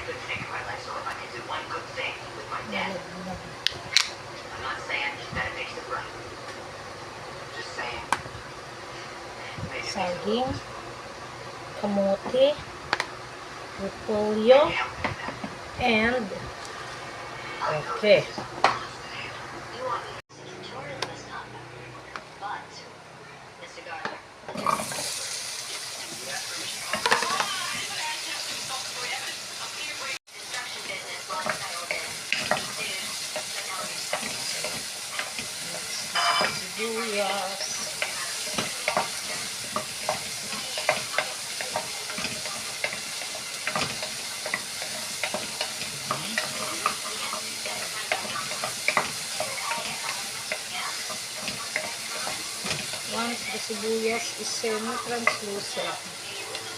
good thing in my life, so if I can do one good thing with my death, I'm not saying that it makes it right. I'm just saying maybe it makes it a Saging, little. kamote, repolyo, and okay. You want me to see tutorial this time, but Mr. Gardner. Construction business was settled in. Sibuyas. Once the sibuyas is semi-translucent,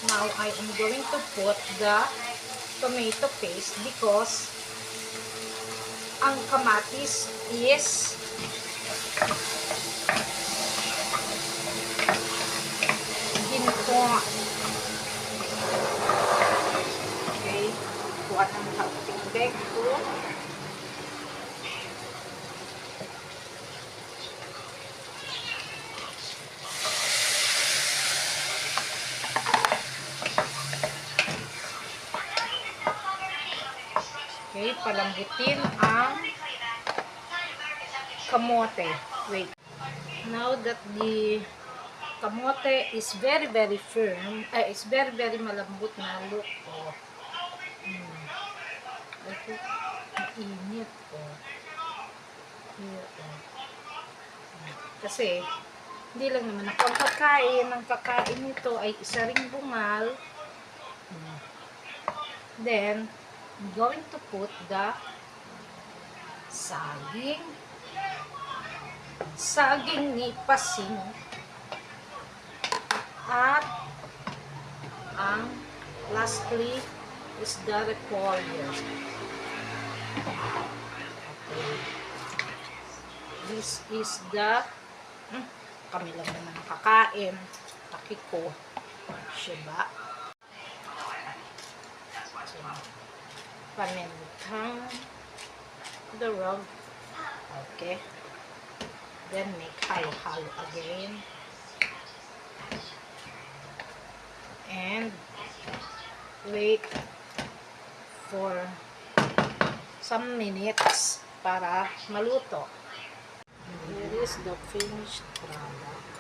now I am going to put the tomato paste because ang kamatis is ginto. Okay, kuha ng kaunting beko. Okay, palambutin ang kamote. Wait. Now that the kamote is very firm, is very malambot na look. Oh. Ito, mainit. Oh. Here, oh. Kasi, hindi lang naman ako ang kakain. Ang kakain nito ay isa ring bungal. Then, I'm going to put the saging ni pasing, at ang lastly is the repolyo. Okay. This is the kami lang naman kakain. Taki ko. Shiba. Paminta. The rug. Okay. Then make halo-halo again. And wait for some minutes para maluto. Here is the finished product.